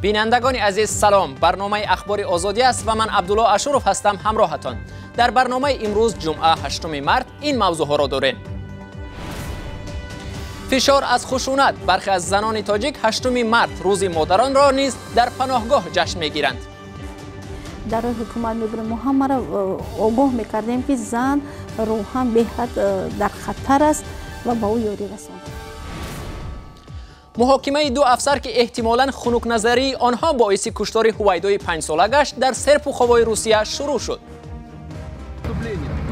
بینندگان عزیز سلام، برنامه اخبار آزادی است و من عبدالله اشرف هستم همراهتان. در برنامه امروز جمعه 8 مارس این موضوع ها را داریم. فشار از خشونت، برخی از زنان تاجیک 8 مارس روز مادران را نیز در پناهگاه جشن میگیرند. در حکومت میبریم ما هم را آگاه میکردیم که زن روحاً بهت در خطر است و با او یاری رساند. محاکمه دو افسر که احتمالاً خنک نظری آنها باعث کشتار هویدای 5 ساله گشت در سرپوخوای روسیه شروع شد.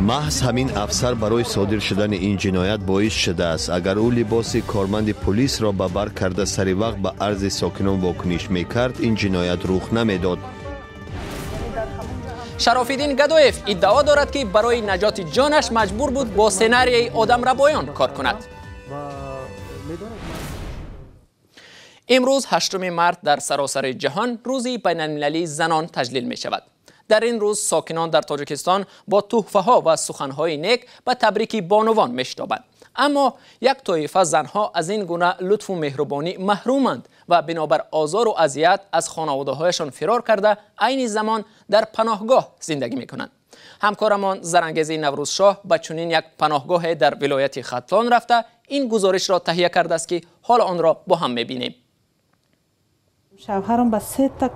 محض همین افسر برای صادر شدن این جنایت باعث شده است اگر او لباس کارمند پلیس را به بر کرده سری وقت به عرض ساکنان واکنش میکرد این جنایت رخ نمیداد. شراف‌الدین گدایف ادعا دارد که برای نجات جانش مجبور بود با سناریوی آدم ربایان کار کند. امروز 8 مارس در سراسر جهان روزی بین‌المللی زنان تجلیل می شود. در این روز ساکنان در تاجیکستان با تحفه‌ها و سخن‌های نیک به تبریک بانوان می‌شتابند. اما یک طایفه زنها از این گونه لطف و مهربانی محرومند و بنابر آزار و اذیت از خانواده‌هایشان فرار کرده عین زمان در پناهگاه زندگی می‌کنند. همکارمان زرانگیز نوروز شاه به چنین یک پناهگاه در ولایت ختلان رفته این گزارش را تهیه کرده است که حال آن را با هم می‌بینیم. شوهرم با 3 تا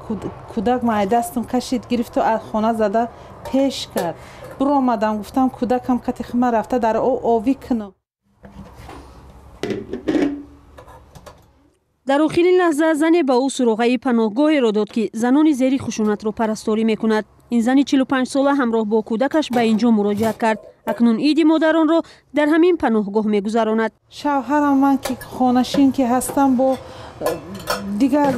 کودک مای دستم کشید گرفت و از خانه زده پیش کرد. برو آمدم گفتم کودکم کتی خمه رفته در او آوی کنم. در آخرین لحظه زنی با او سراغه پناهگاهی را داد که زنان زیر خشونت را پرستاری میکند. این زنی 45 ساله همراه با کودکش به اینجا مراجعه کرد. اکنون عید مادران را در همین پناهگاه میگذراند. شوهرم من که خانشین که هستم با دیگر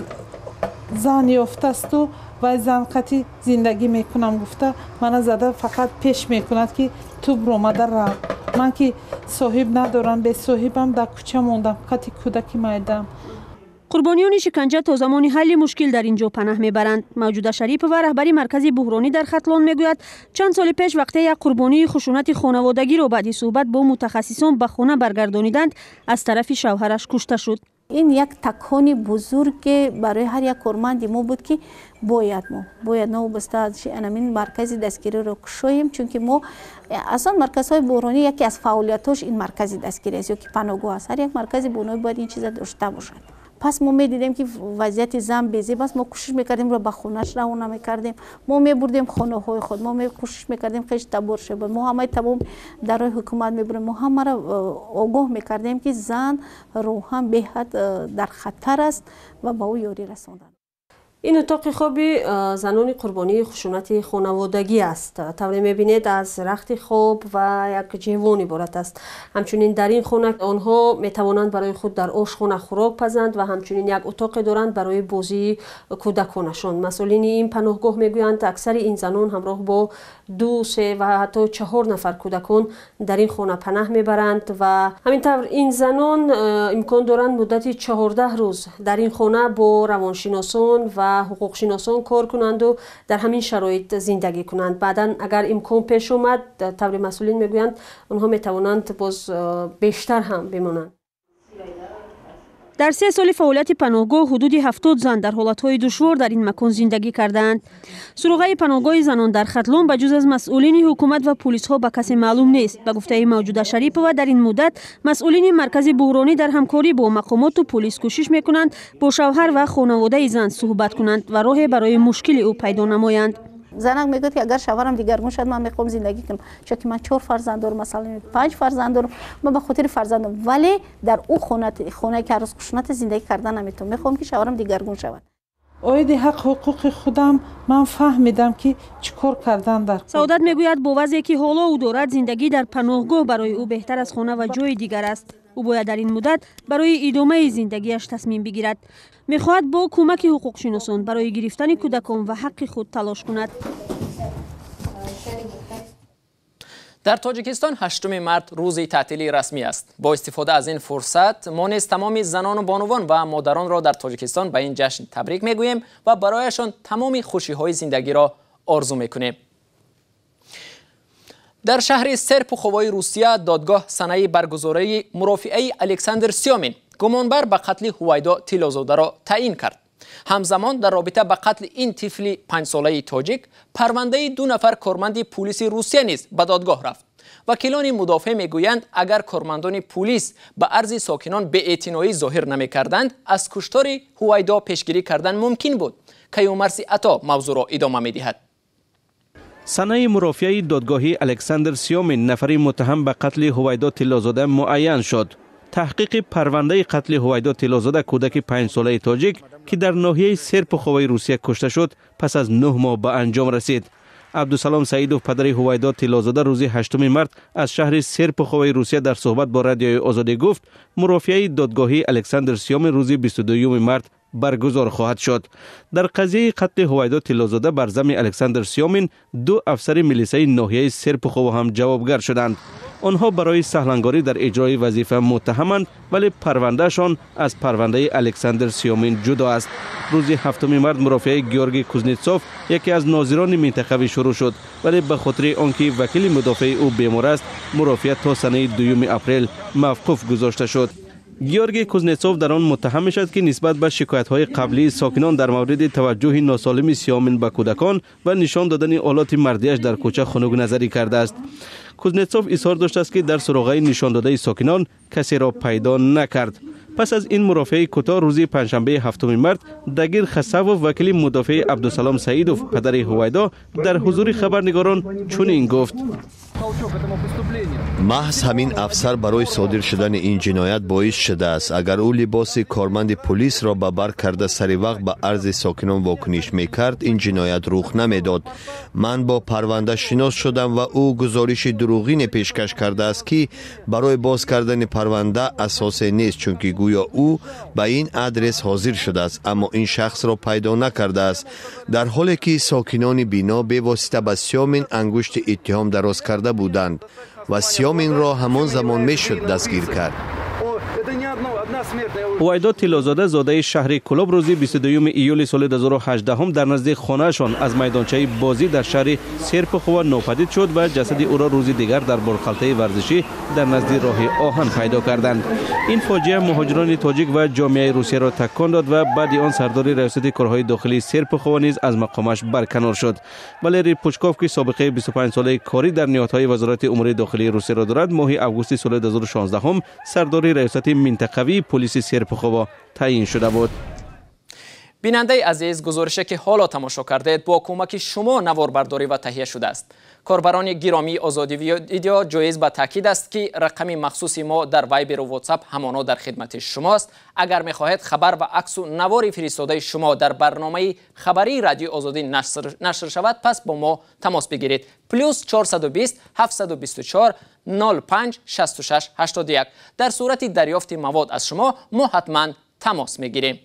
زن یافته است و زن قطعی زندگی میکنم گفته من زده فقط پیش میکند که تو برو مادر را من که صاحب ندارم به صاحبم در کوچه موندم قطعی کودکی مایدم. قربانیان شکنجه تا زمان حل مشکل در اینجا پناه میبرند. موجوده شریف و رهبری مرکز بحرانی در ختلان میگوید چند سال پیش وقتی یک قربانی خشونت خانوادگی را بعد صحبت با متخصصان به خانه برگردانیدند از طرف شوهرش کشته شد. این یک تکانی بزرگ برای هر یک کارمند ما بود که باید ما بسته این مرکز دستگیری رو کشویم چون که ما اصلا مرکزهای بحرانی یکی از فعالیتاش این مرکز دستگیری است یا که پناهگاه است. هر یک مرکز بحرانی باید این چیز داشته باشد. پس ما میدیدیم که وضعیت زن بیزی بس ما کوشش میکردیم رو به خونش روانه میکردیم. ما میبردیم خانه های خود ما کوشش میکردیم خیش تبار شه ما همه تمام در حکومت میبریم ما همه را آگاه میکردیم که زن روحاً بهت در خطر است و با او یاری رساندن. این اتاق خواب زنان قربانی خشونت خانوادگی است. طوری میبینید از رخت خواب و یک جوان عبارت است. همچنین در این خانه آنها میتوانند برای خود در آشخانه خوراک پزند و همچنین یک اتاق دارند برای بازی کودکانشان. مسئولین این پناهگاه میگویند اکثر این زنان همراه با 2، 3 و حتی 4 نفر کودکان در این خانه پناه میبرند و همینطور این زنان امکان دارند مدت 14 روز در این خانه با روانشناسان و حقوق شناسان کار کنند و در همین شرایط زندگی کنند. بعداً اگر امکان پیش اومد طور مسئولین میگویند آنها میتوانند باز بیشتر هم بمانند. در 3 سال فعالیت پناهگاه حدود 70 زن در حالتهای دشوار در این مکان زندگی کردند. سروغه پناهگاه زنان در ختلان بجز از مسئولین حکومت و پلیس ها به کسی معلوم نیست. به گفته موجوده شریف و در این مدت مسئولین مرکز بحرانی در همکاری با مقامات و پلیس کوشش میکنند با شوهر و خانواده زن صحبت کنند و راه برای مشکل او پیدا نمایند. زنک میگه که اگر شوهرم دیگرگون شد من میخوام زندگی کنم چون که من 4 فرزند دارم مثلا 5 فرزند دارم من به خاطر فرزندم ولی در او خونه که روز خشونت زندگی کردن نمیتونم میخوام که شوهرم دیگرگون شود. اوید حق حقوق خودم من فهمیدم که چیکار کردن در سعادت میگوید با وضعی که حالا او دارد زندگی در پناهگاه برای او بهتر از خانه و جای دیگر است. او باید در این مدت برای ادامه زندگیش تصمیم بگیرد. میخواهد با کمک حقوق شناسان برای گرفتن کودکان و حق خود تلاش کند. در تاجیکستان 8 مارس روزی تعطیلی رسمی است. با استفاده از این فرصت ما نیز تمام زنان و بانوان و مادران را در تاجیکستان به این جشن تبریک میگوییم و برایشان تمام خوشی‌های زندگی را آرزو میکنیم. در شهر سرپوخوای روسیه دادگاه صنایع برگزاری مرافعه الکساندر سیامین گمانبر به قتل هویدا تیلازاده را تعیین کرد. همزمان در رابطه با قتل این طفل 5 ساله تاجیک پرونده 2 نفر کارمند پلیس روسیه نیز به دادگاه رفت. وکیلان مدافع میگویند اگر کارمندان پلیس به عرض ساکنان بی‌اعتنایی ظاهر نمی‌کردند از کشتار هویدا پیشگیری کردن ممکن بود. کیومرثی عطا موضوع را ادامه می‌دهد. سنه مرافعه دادگاهی الکساندر سیومین نفری متهم به قتل هویدا طلازاده معین شد. تحقیق پرونده قتل هویدا طلازاده کودک 5 ساله تاجیک که در ناحیه سرپخوی روسیه کشته شد پس از 9 ماه به انجام رسید. عبدالسلام سعیدوف پدر هویدا طلازاده روز 8 مارس از شهر سرپخوی روسیه در صحبت با رادیوی آزادی گفت مرافعه دادگاهی الکساندر سیومین روز 22 مارس برگزار خواهد شد. در قضیه قتل هویدا طلازاده بر ضمن الکساندر سیومین 2 افسر میلیسای ناحیه سرپخو هم جوابگر شدند. آنها برای سهلنگاری در اجرای وظیفه متهمند ولی پروندهشان از پرونده الکساندر سیومین جدا است. روز 7 مارس مرافعه گیورگی کوزنتسوف یکی از ناظران منتخبی شروع شد ولی به خاطر آنکه وکیل مدافع او بیمار است مرافعه تا سنه 2 اپریل موقوف گذاشته شد. گیورگی کوزنتسوف در آن متهم می‌شد که نسبت به شکایت‌های قبلی ساکنان در مورد توجه ناسالم سیومین به کودکان و نشان دادن آلات مردیش در کوچه خنک نظری کرده است. کوزنتسوف اظهار داشته است که در سراغ نشان داده ساکنان کسی را پیدا نکرد. پس از این مرافعه کوتاه روز پنجشنبه 7 مارس دگیر خساو وکیل مدافع عبدالسلام سعیدوف پدر هویدا در حضور خبرنگاران چنین گفت: محض همین افسر برای صادر شدن این جنایت باعث شده است. اگر او لباس کارمند پلیس را به بر کرده سر وقت به عرض ساکنان واکنش میکرد این جنایت رخ نمیداد. من با پرونده شناس شدم و او گزارش دروغین پیشکش کرده است که برای باز کردن پرونده اساسی نیست چون که گویا او به این آدرس حاضر شده است اما این شخص را پیدا نکرده است، در حالی که ساکنان بینا به واسطه به سیومین انگشت اتهام دراز کرده بودند و سیومین را همان زمان میشد دستگیر کرد. هویدا طلازاده زاده شهر کلوب روز 22 ایول سال 2018 در نزدیک خانه‌شان از میدانچه بازی در شهر سرپخو ناپدید شد و جسد او را روز دیگر در بالخلطه ورزشی در نزدیک راه آهن پیدا کردند. این فاجعه مهاجران تاجیک و جامعه روسیه را تکان داد و بعد آن سردار ریاست کارهای داخلی سرپخو نیز از مقامش برکنار شد. والری پوچکوف که سابقه 25 ساله کاری در نهادهای وزارت امور داخلی روسیه را دارد ماه اوگوست سال 2016 سردار ریاست منطقوی پلیس سرپخو تعیین شده بود. بیننده عزیز، گزارشی که حالا تماشا کردید با کمک شما نواربرداری و تهیه شده است. کاربران گرامی آزادی ویدیو جایز به تاکید است که رقم مخصوص ما در وایبر و واتساپ همانا در خدمت شماست. اگر می‌خواهید خبر و عکس و نوار فرستاده شما در برنامه خبری رادیو آزادی نشر شود پس با ما تماس بگیرید. +420 724 05 66 81. در صورت دریافت مواد از شما ما حتما تماس می‌گیریم.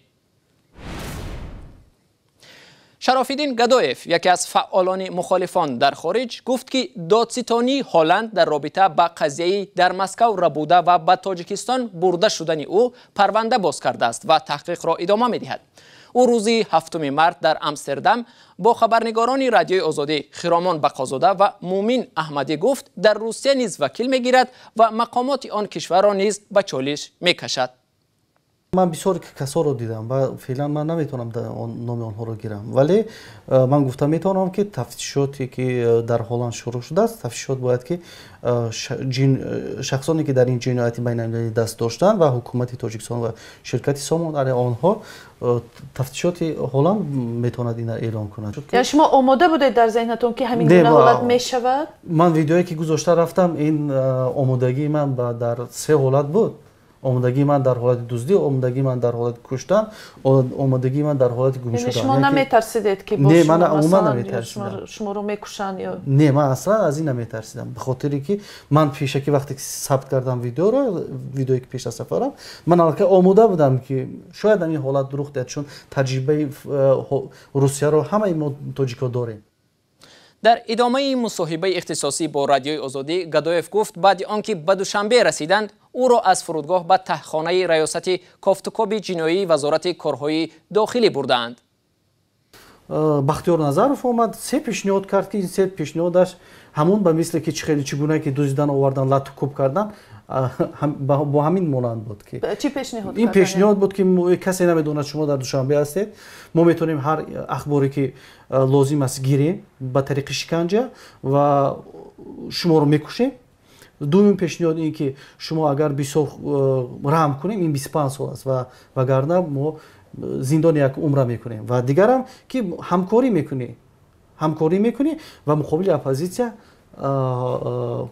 شرافالدین گدایف یکی از فعالان مخالفان در خارج گفت که دادستانی هلند در رابطه با قضیه در مسکو را بوده و به تاجیکستان برده شدن او پرونده باز کرده است و تحقیق را ادامه می‌دهد. او روز 7 مارس در امستردام با خبرنگاران رادیوی آزادی خرامان بقازاده و مومین احمدی گفت در روسیه نیز وکیل می‌گیرد و مقامات آن کشور را نیز به چالش می‌کشد. من بسیار کسا رو دیدم و فعلا من نمیتونم نام آنها رو گیرم، ولی من گفتم میتونم که تفتیشاتی که در هلند شروع شده است تفتیشات باید که شخصانی که در این جنایت بین‌المللی دست داشتن و حکومت تاجیکستان و شرکت سامان علیه آنها تفتیشات هلند میتوند این اعلام کند. یا شما آماده بودید در ذهنتون که همین گونه حالت میشود؟ من ویدیویی که گذاشته رفتم این آمادگی من در 3 حالت بود. آمادگی من در حالت دزدی، آمادگی من در حالت کشتن، آمادگی من در حالت گم شدن. شما نمیترسیدید که نه من عموما نمیترسیدم شما رو میکشن یا نه من اصلا از این نمیترسیدم، به خاطری که من پیشکی وقتی ثبت کردم ویدیویی که پیش از سفرم من البته آماده بودم که شاید این حالت دروغ داد چون تجربه روسیه رو همه ما تاجیکا داریم. در ادامه مصاحبه اختصاصی با رادیوی آزادی گدایف گفت بعد آنکه به دوشنبه رسیدند او را از فرودگاه به تهخانه ریاست کافتوکاب جنایی وزارت کارهای داخلی بردند. بختیار نظرов آمد 3 پیشنهاد کرد که این 3 پیشنهادش همون به مثل که چگونه که دزدیدن آوردن لطو کوب کردن با همین مانند بود که چی پیشنهاد این پیشنهاد بود که کسی نمیدونه شما در دوشنبه هستید، ما میتونیم هر اخباری که لازم است گیریم با طریق شکنجه و شما رو میکشیم. دومین پیشنهاد این که شما اگر بسیار رحم کنیم این 25 سال است و وگرنه ما زندان یک عمر میکنیم و دیگرم که همکاری میکنی و مقابل اپوزیسیا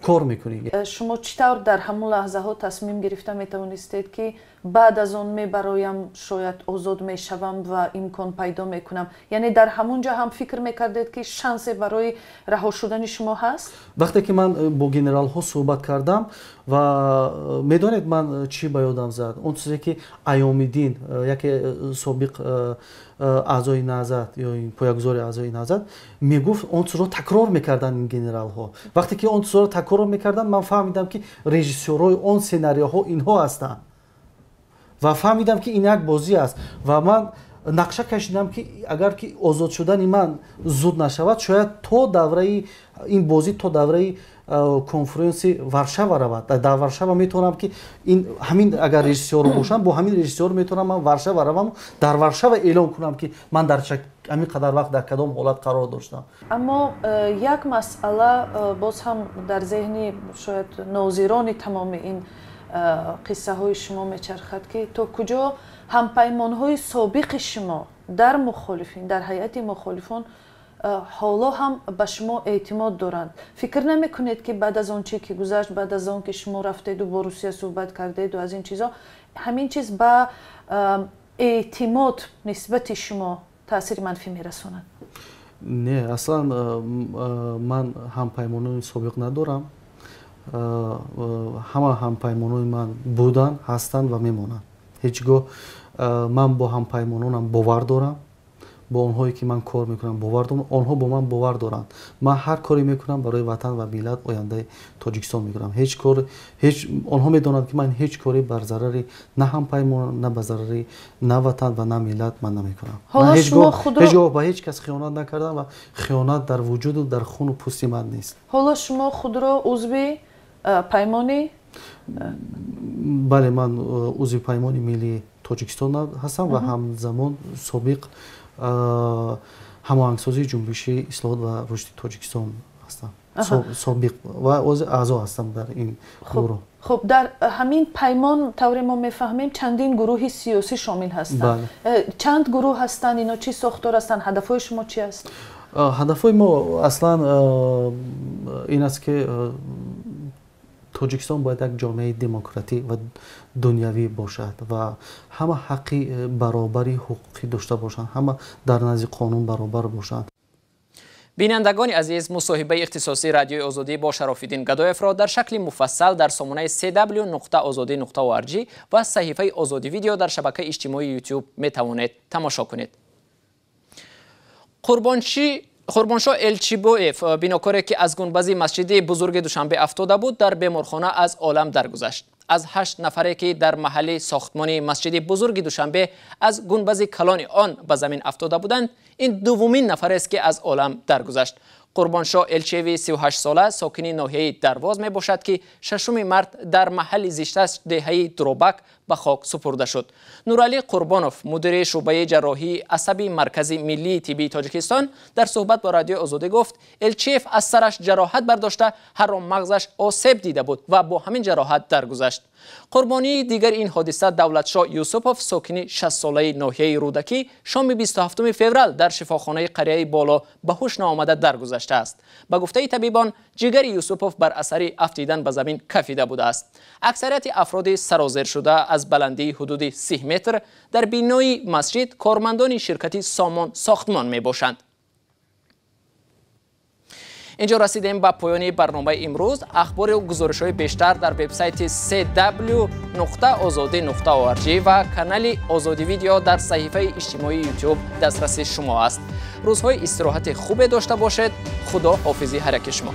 کار میکنی. شما چطور در همون لحظه ها تصمیم گرفته میتوانستید که بعد از اون میبرایم شاید آزاد میشوم و امکان پیدا میکنم؟ یعنی در همونجا هم فکر میکردید که شانس برای رها شدن شما هست؟ وقتی که من با گنرال ها صحبت کردم و میدونید من چی به یادم زد، اون چیزی که ایام‌الدین یکی سابق اعضای نهضت یا این پایه‌گذار اعضای نهضت میگفت اون چیز رو تکرار میکردن این گنرال ها. وقتی که اون چیز رو تکرار میکردن من فهمیدم که رژیسورای اون سناریوها اینها هستند و فهمیدم که این یک بازی است و من نقشه کشیدم که اگر که آزاد شدن من زود نشود شاید تا دوره این بازی تا دوره کنفرانس ورشاوا رود. در ورشاوا میتونم که این همین اگر رژیسور باشم با همین رژیسور میتونم من ورشاوا روم در ورشاوا اعلام کنم که من در همین قدر وقت در کدام حالت قرار داشتم. اما یک مسئله باز هم در ذهن شاید ناظران تمام این قصه های شما میچرخد که تا کجا همپیمان های سابق شما در مخالفین در هیئت مخالفان حالا هم به شما اعتماد دارند؟ فکر نمی کنید که بعد از اون چی که گذشت، بعد از اون که شما رفتید و با روسیه صحبت کردید و از این چیزا، همین چیز به اعتماد نسبت شما تاثیر منفی میرساند؟ نه اصلا من همپیمانای سابق ندارم. همه همپیمانای من بودن، هستند و میمونند. هیچگاه من با همپیمانانم باور دارم، با اونهایی که من کار میکنم باور دارم، آنها با من باور دارند. من هر کاری میکنم برای وطن و ملت آینده تاجیکستان میکنم. هیچ آنها میدونند که من هیچ کاری بر ضرر نه همپیمان، نه بر ضرر نه وطن و نه ملت من نمیکنم. من هیچگاه با هیچ کس خیانت نکردم و خیانت در وجود و در خون و پوست من نیست. حالا شما خود را عضو پیمانی؟ بله من عضو پیمان ملی تاجیکستان هستم و همزمان سابق هماهنگسازی جنبش اصلاحات و رشد تاجیکستان هستم. سابق و اعضا هستم در این گروه. خب در همین پیمان طور ما میفهمیم چندین گروه سیاسی شامل هستند. چند گروه هستند؟ اینا چی ساختار هستند؟ هدفهای شما چی است؟ هدفهای ما اصلا این است که تاجیکستان باید یک جامعه دموکراتی و دنیوی باشد و همه حقی برابری حقوقی داشته باشند، همه در نزد قانون برابر باشند. بینندگان عزیز، مصاحبه اختصاصی رادیوی آزادی با شراف‌الدین گدایف را در شکل مفصل در سامانه www.azadi.org و صحیفه آزادی ویدیو در شبکه اجتماعی یوتیوب می توانید تماشا کنید. قربانشاه الچیبویف، بیناکاری که از گنبد مسجد بزرگ دوشنبه افتاده بود، در بیمارخانه از عالم درگذشت. از 8 نفری که در محل ساختمان مسجد بزرگ دوشنبه از گنبد کلان آن به زمین افتاده بودند، این دومین نفر است که از عالم درگذشت. قربانشاه الچیوی 38 ساله ساکن ناحیه درواز می باشد که ششم مرد در محل زیستش دهه دروبک به خاک سپرده شد. نورعلی قربانوف، مدیر شعبه جراحی عصبی مرکز ملی طبی تاجیکستان، در صحبت با رادیو آزادی گفت الچیف از سرش جراحت برداشته، هر مغزش آسیب دیده بود و با همین جراحت درگذشت. قربانی دیگر این حادثه دولتشاه یوسپوف ساکن 60 ساله ناحیه رودکی شام 27 فوریه در شفاخانه قریه بالا به هوش ناآمده درگذشته است. به گفته طبیبان جگر یوسپوف بر اثر افتیدن به زمین کفیده بوده است. اکثریت افراد سرازیر شده از بلندی حدود 30 متر در بینای مسجد کارمندان شرکت ساختمان می باشند. اینجا رسیدیم به پایان برنامه امروز. اخبار و گزارش‌های بیشتر در وبسایت www.azadi.org و کانال آزادی ویدیو در صحیفه اجتماعی یوتیوب دسترس شما است. روزهای استراحت خوب داشته باشید. خدا حافظی هر یک شما.